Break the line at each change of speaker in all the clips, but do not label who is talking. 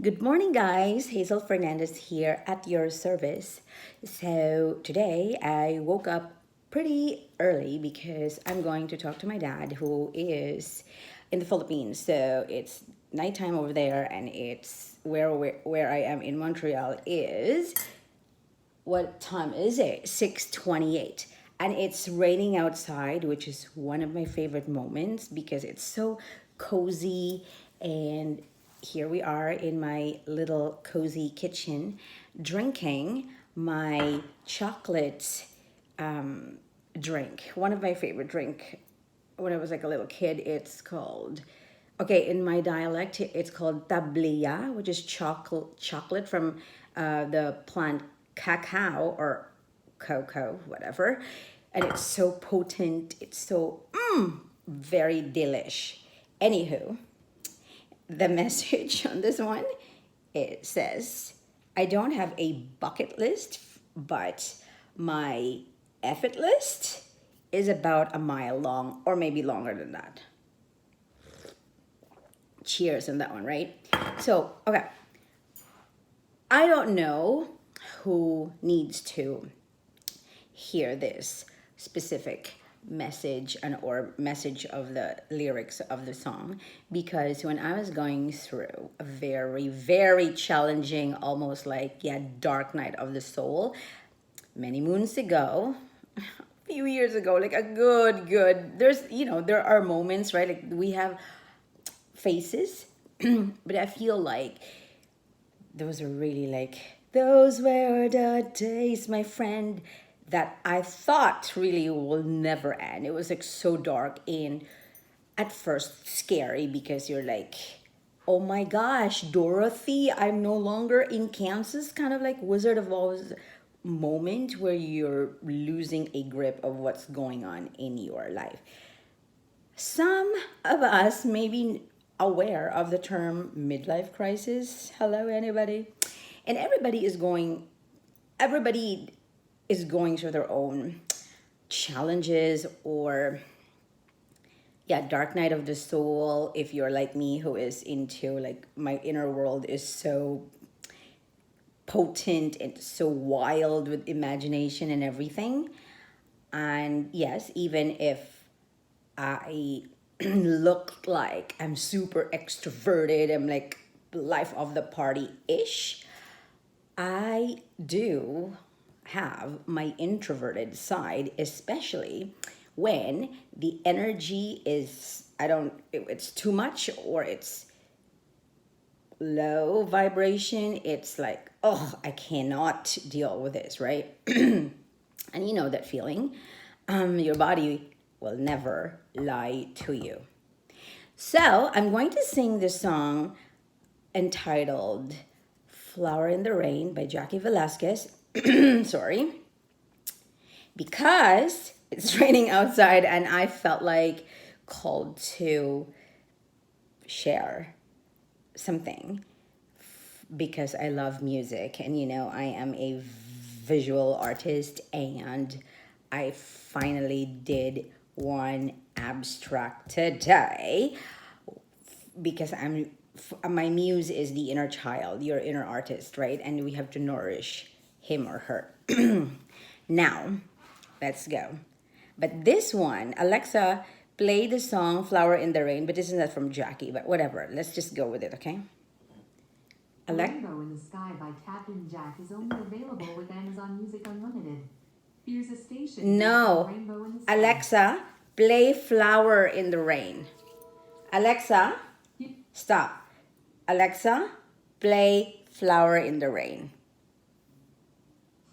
Good morning, guys. Hazel Fernandez here at your service. So, today I woke up pretty early because I'm going to talk to my dad, who is in the Philippines. So, it's nighttime over there, and it's where I am in Montreal is what time is it? 6:28. And it's raining outside, which is one of my favorite moments because it's so cozy. And here we are in my little cozy kitchen drinking my chocolate drink. One of my favorite drink when I was like a little kid. It's called, okay, in my dialect, it's called tablilla, which is chocolate from the plant cacao or cocoa, whatever. And it's so potent. It's so very delish. Anywho, the message on this one, it says, I don't have a bucket list, but my effort list is about a mile long or maybe longer than that. Cheers on that one, right? So, okay. I don't know who needs to hear this specific message and or message of the lyrics of the song, because when I was going through a very challenging, almost like, yeah, dark night of the soul many moons ago, a few years ago, like a good there's, there are moments, right? Like we have phases but I feel like those are really like, those were the days, my friend, that I thought really will never end. It was like so dark and at first scary because you're like, oh my gosh, Dorothy, I'm no longer in Kansas, kind of like Wizard of Oz moment where you're losing a grip of what's going on in your life. Some of us may be aware of the term midlife crisis. Hello, anybody? And everybody is going through their own challenges or, yeah, dark night of the soul. If you're like me, who is into, like, my inner world is so potent and so wild with imagination and everything. And yes, even if I look like I'm super extroverted, I'm like life of the party ish, I do have my introverted side, especially when the energy is, it's too much or it's low vibration. It's like, oh, I cannot deal with this, right? And you know that feeling. Your body will never lie to you. So I'm going to sing this song entitled Flower in the Rain by Jackie Velasquez. Sorry. Because it's raining outside and I felt like called to share something because I love music, and I am a visual artist, and I finally did one abstract today because my muse is the inner child, your inner artist, right? And we have to nourish him or her. Now, let's go. But this one, Alexa, play the song Flower in the Rain, but this is not from Jackie, but whatever. Let's just go with it, okay?
Rainbow in the Sky by Captain Jack is only available with Amazon Music Unlimited. Here's a station
No.
Rainbow in the Sky.
Alexa, play Flower in the Rain. Alexa, stop. Alexa, play Flower in the Rain.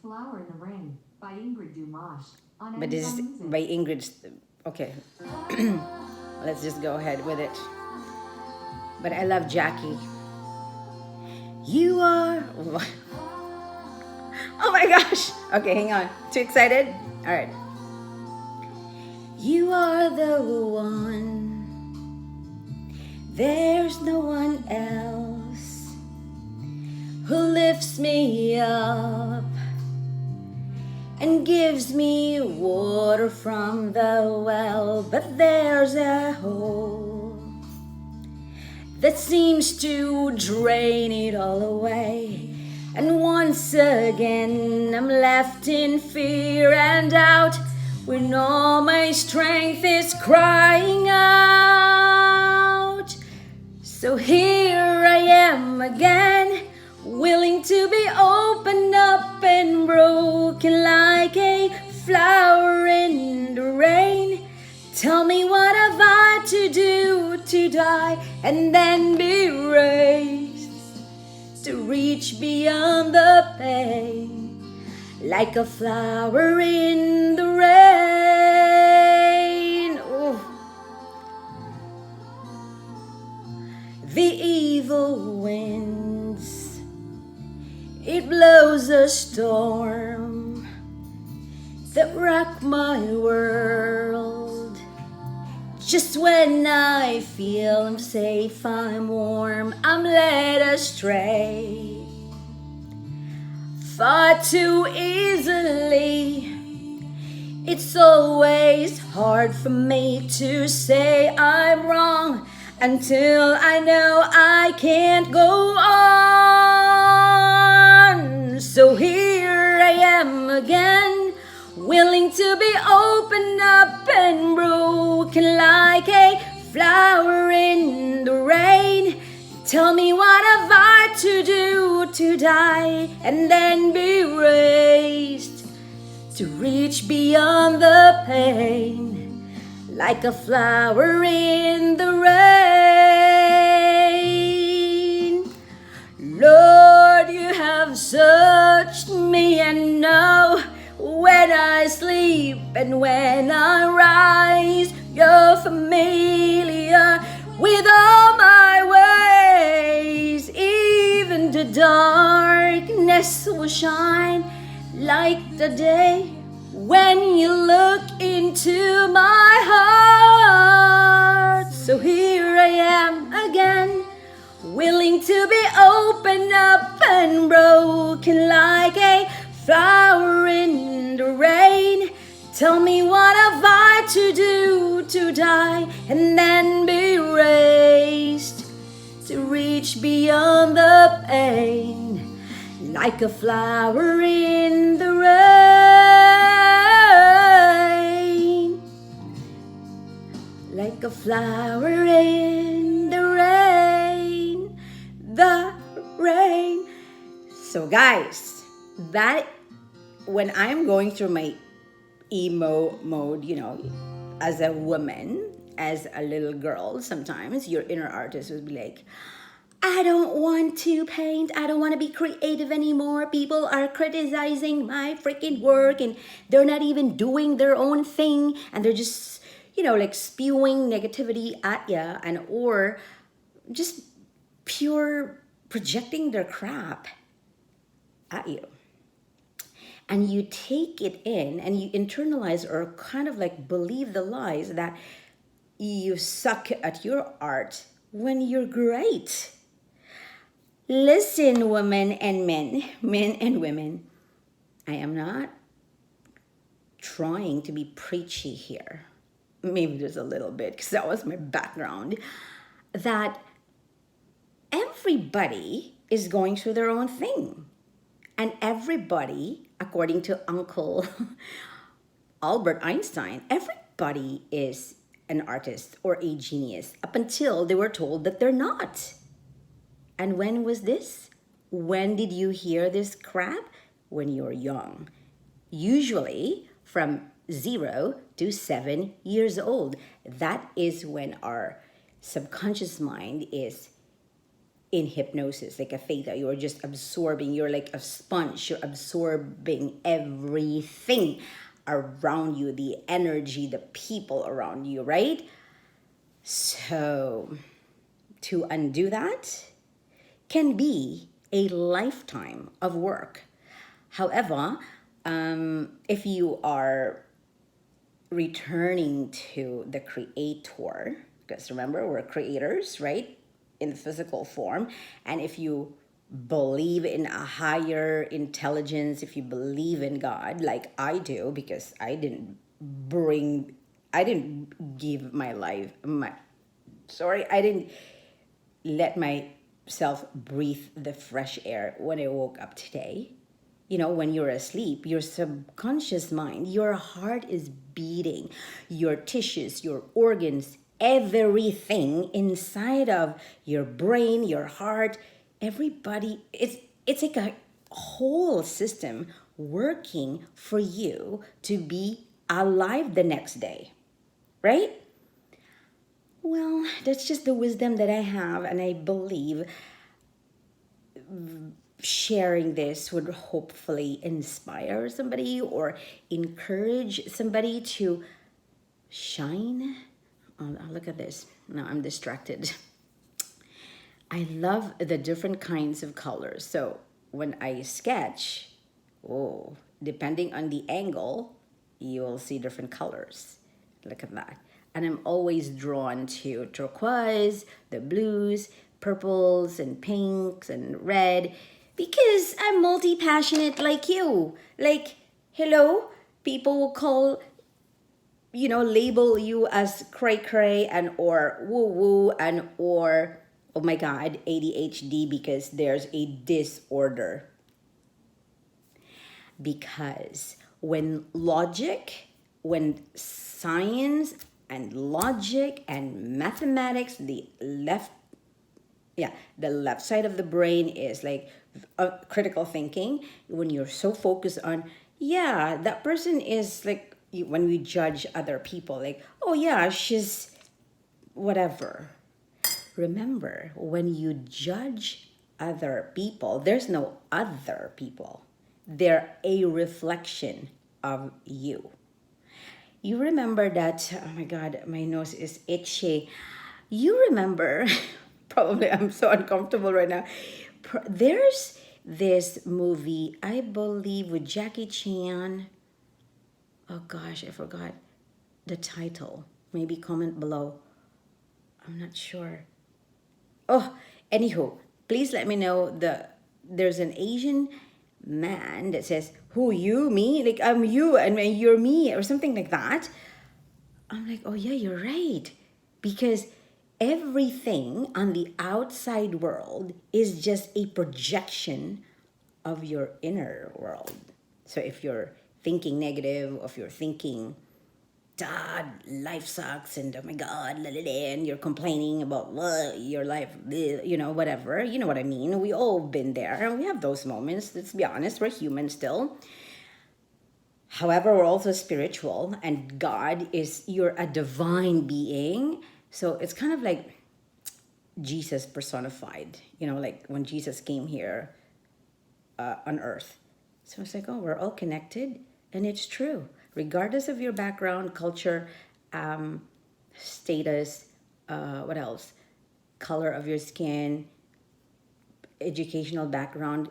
Flower in the Rain by Ingrid Dumas on
But this is
Amazon Music.
by Ingrid. Okay. Let's just go ahead with it. But I love Jackie. You are. Oh my gosh. Okay, hang on. Too excited? All right. You are the one. There's no one else who lifts me up and gives me water from the well. But there's a hole that seems to drain it all away. And once again, I'm left in fear and doubt when all my strength is crying out. So here I am again, willing to be opened up and broken like a flower in the rain. Tell me, what have I to do to die and then be raised, to reach beyond the pain, like a flower in the rain. Oh. The evil winds, it blows a storm that rock my world. Just when I feel I'm safe, I'm warm, I'm led astray far too easily. It's always hard for me to say I'm wrong until I know I can't go on. So here I am again, willing to be opened up and broken like a flower in the rain. Tell me, what have I to do to die and then be raised, to reach beyond the pain, like a flower in the rain. Lord, you have searched me and know when I sleep and when I rise. You're familiar with all my ways. Even the darkness will shine like the day when you look into my heart. So here I am again, willing to be opened up and broken like a flower in the rain. Tell me, what have I to do to die and then be raised, to reach beyond the pain, like a flower in the rain, like a flower in the rain, the rain. So guys, that when I'm going through my emo mode, as a woman, as a little girl, sometimes your inner artist would be like, I don't want to paint. I don't want to be creative anymore. People are criticizing my freaking work and they're not even doing their own thing. And they're just, like spewing negativity at you, and or just pure projecting their crap at you. And you take it in and you internalize or kind of like believe the lies that you suck at your art when you're great. Listen, women and men and women, I am not trying to be preachy here. Maybe just a little bit, because that was my background. That everybody is going through their own thing. And everybody, according to Uncle Albert Einstein, everybody is an artist or a genius up until they were told that they're not. And when was this? When did you hear this crap? When you're young. Usually from 0 to 7 years old. That is when our subconscious mind is in hypnosis, like a theta. You're just absorbing. You're like a sponge. You're absorbing everything around you, the energy, the people around you, right? So to undo that can be a lifetime of work. However, if you are returning to the creator, because remember, we're creators, right? In physical form. And if you believe in a higher intelligence, if you believe in God, like I do, because I didn't give my life, I didn't let myself breathe the fresh air when I woke up today. You know, when you're asleep, your subconscious mind, your heart is beating, your tissues, your organs, everything inside of your brain, your heart, everybody, it's like a whole system working for you to be alive the next day, right? Well, that's just the wisdom that I have, and I believe sharing this would hopefully inspire somebody or encourage somebody to shine. Oh, look at this. Now I'm distracted. I love the different kinds of colors. So when I sketch, oh, depending on the angle, you will see different colors. Look at that. And I'm always drawn to turquoise, the blues, purples, and pinks, and red because I'm multi passionate like you. Like, hello, people will call, label you as cray cray and or woo woo and or, oh my God, ADHD because there's a disorder. Because when science and logic and mathematics, the left side of the brain is like critical thinking. When you're so focused on, yeah, that person is like, when we judge other people, like, oh yeah, she's whatever. Remember, when you judge other people, there's no other people. They're a reflection of you. You remember that, oh my God, my nose is itchy. You remember, probably I'm so uncomfortable right now. There's this movie, I believe, with Jackie Chan. Oh gosh, I forgot the title. Maybe comment below. I'm not sure. Oh, anywho, please let me know there's an Asian man that says, "Who you, me? Like I'm you and you're me," or something like that. I'm like, oh yeah, you're right, because everything on the outside world is just a projection of your inner world. So if you're thinking negative, if you're thinking God, life sucks, and oh my God, la, la, la, and you're complaining about your life, whatever. You know what I mean? We all been there, and we have those moments. Let's be honest, we're human still. However, we're also spiritual, and God is, you're a divine being. So it's kind of like Jesus personified, like when Jesus came here on earth. So it's like, oh, we're all connected, and it's true. Regardless of your background, culture, status, what else? Color of your skin, educational background.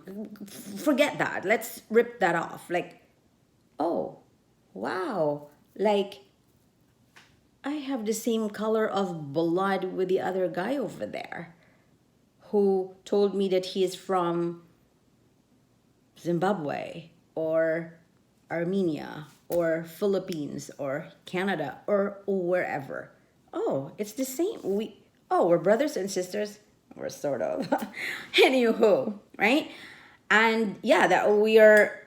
Forget that. Let's rip that off. Like, oh, wow. Like, I have the same color of blood with the other guy over there who told me that he is from Zimbabwe or Armenia or Philippines or Canada or wherever. Oh, it's the same. We're brothers and sisters. We're sort of. Anywho, right? And yeah, that we are,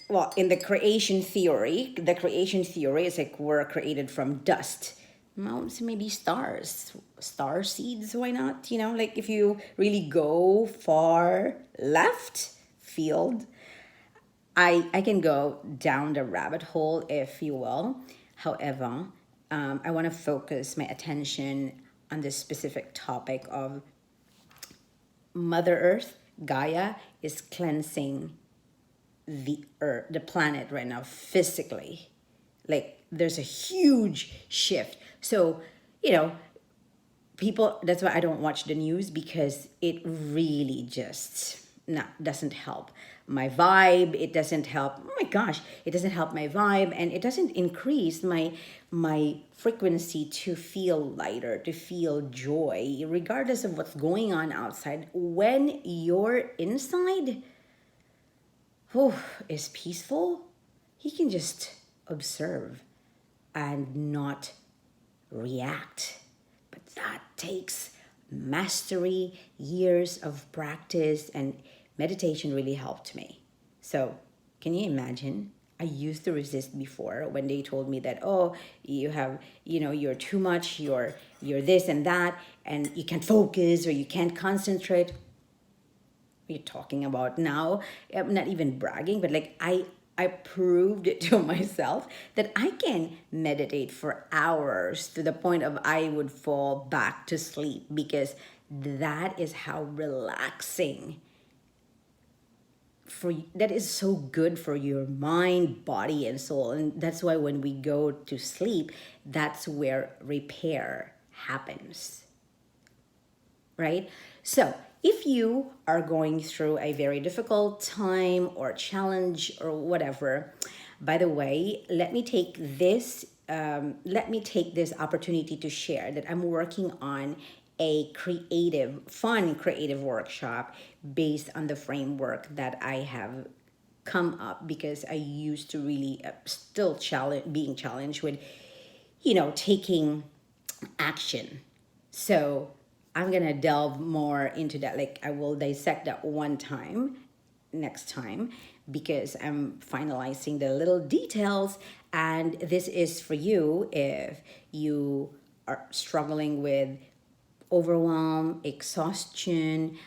well, in the creation theory is like we're created from dust. Well, so maybe star seeds, why not? Like if you really go far left field, I can go down the rabbit hole, if you will. However, I want to focus my attention on this specific topic of Mother Earth. Gaia is cleansing the earth, the planet right now, physically. Like there's a huge shift. So, people, that's why I don't watch the news, because it really just doesn't help my vibe. It doesn't help, oh my gosh, it doesn't help my vibe, and it doesn't increase my frequency to feel lighter, to feel joy, regardless of what's going on outside. When you're inside, is peaceful, you can just observe and not react. But that takes mastery, years of practice, and meditation really helped me. So, can you imagine? I used to resist before when they told me that, oh, you have, you're too much, you're this and that, and you can't focus or you can't concentrate. You're talking about now. I'm not even bragging, but like I proved it to myself that I can meditate for hours to the point of I would fall back to sleep because that is how relaxing that is so good for your mind, body, and soul. And that's why when we go to sleep, that's where repair happens, right? So, if you are going through a very difficult time or challenge or whatever, by the way, let me take this opportunity to share that I'm working on a fun creative workshop based on the framework that I have come up because I used to really still being challenged with, taking action. So I'm gonna delve more into that. Like I will dissect that one time next time because I'm finalizing the little details. And this is for you if you are struggling with overwhelm, exhaustion,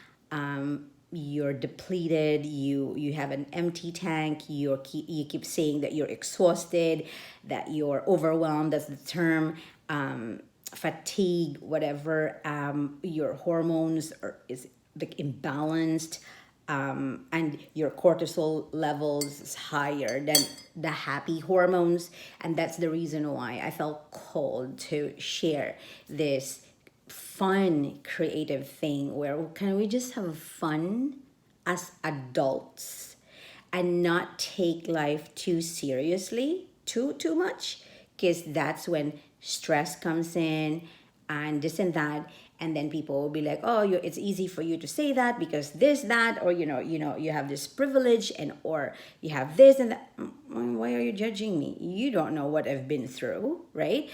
you're depleted, you have an empty tank, you keep saying that you're exhausted, that you're overwhelmed, that's the term, fatigue, whatever, your hormones is like imbalanced, and your cortisol levels is higher than the happy hormones. And that's the reason why I felt called to share this fun creative thing where can we just have fun as adults and not take life too seriously, too much, because that's when stress comes in and this and that. And then people will be like, oh, it's easy for you to say that because this, that, or you have this privilege, and or you have this and that. Why are you judging me? You don't know what I've been through, right?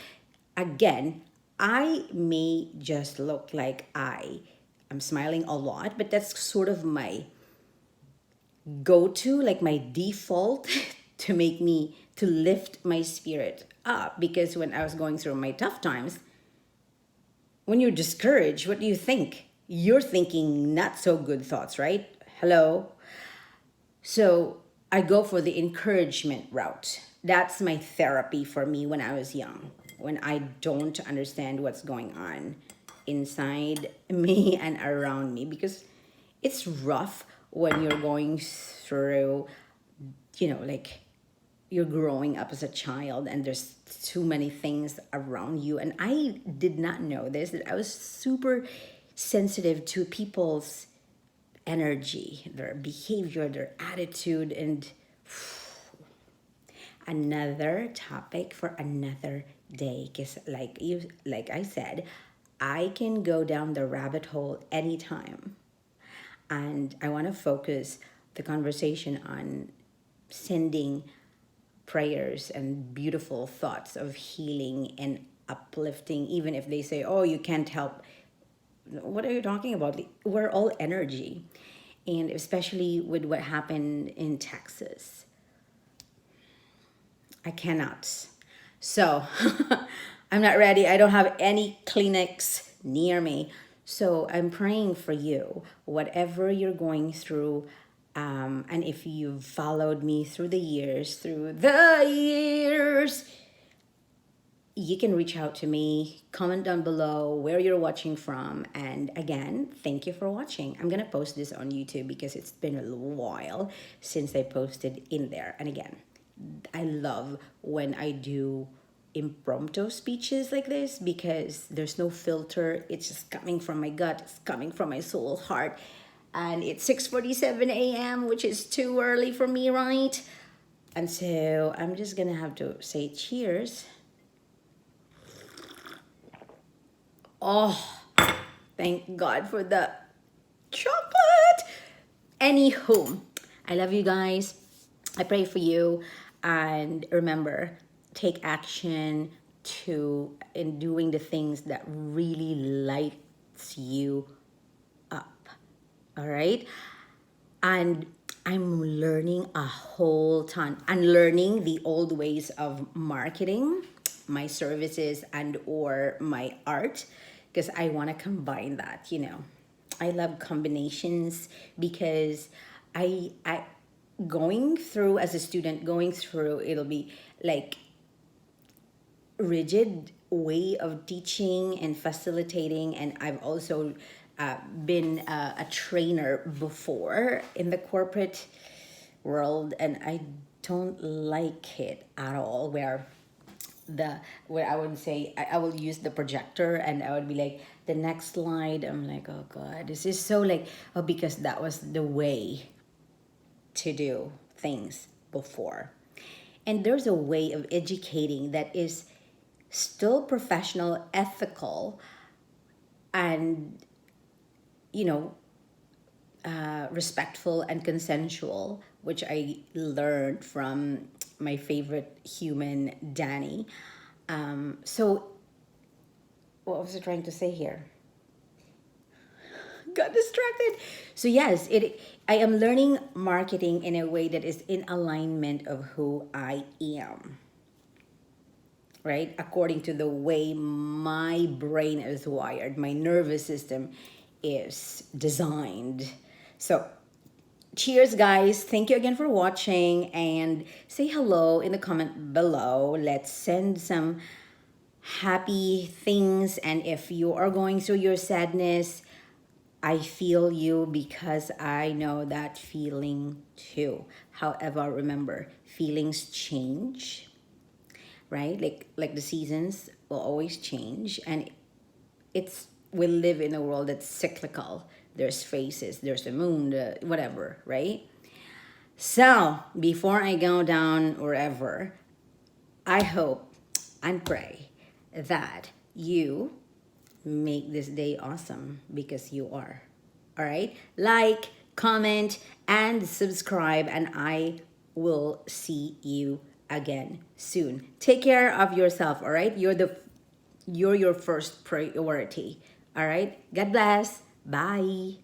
Again, I may just look like I'm smiling a lot, but that's sort of my go-to, like my default to lift my spirit up. Because when I was going through my tough times, when you're discouraged, what do you think? You're thinking not so good thoughts, right? Hello. So I go for the encouragement route. That's my therapy for me when I was young, when I don't understand what's going on inside me and around me, because it's rough when you're going through, like you're growing up as a child and there's too many things around you. And I did not know this, that I was super sensitive to people's energy, their behavior, their attitude, and another topic for another day. Because like I said, I can go down the rabbit hole anytime, and I want to focus the conversation on sending prayers and beautiful thoughts of healing and uplifting, even if they say, oh, you can't help. What are you talking about? We're all energy. And especially with what happened in Texas, I cannot. So I'm not ready. I don't have any Kleenex near me. So I'm praying for you, whatever you're going through. And if you've followed me through the years, you can reach out to me, comment down below where you're watching from. And again, thank you for watching. I'm going to post this on YouTube because it's been a little while since I posted in there. And again, I love when I do impromptu speeches like this because there's no filter. It's just coming from my gut. It's coming from my soul, heart. And it's 6:47 a.m., which is too early for me, right? And so I'm just going to have to say cheers. Oh, thank God for the chocolate. Anywho, I love you guys. I pray for you. And remember, take action in doing the things that really lights lifts you up. All right. And I'm learning a whole ton. I'm learning the old ways of marketing my services and or my art because I want to combine that, you know. I love combinations because I going through as a student going through it'll be like rigid way of teaching and facilitating, and I've also been a trainer before in the corporate world, and I don't like it at all where I would say I will use the projector and I would be like the next slide. I'm like, oh god, this is so like, oh, because that was the way to do things before. And there's a way of educating that is still professional, ethical, and, you know, respectful and consensual, which I learned from my favorite human, Danny. So, what was I trying to say here? Got distracted. So yes, it. I am learning marketing in a way that is in alignment of who I am, right? According to the way my brain is wired, my nervous system is designed. So, cheers, guys. Thank you again for watching and say hello in the comment below. Let's send some happy things. And if you are going through your sadness, I feel you because I know that feeling too. However, remember, feelings change, right? Like the seasons will always change, and it's we live in a world that's cyclical. There's phases, there's the moon, the whatever, right? So before I go down wherever, I hope and pray that you make this day awesome because you are. All right? Like, comment, and subscribe, and I will see you again soon. Take care of yourself, all right? You're your first priority. All right? God bless. Bye.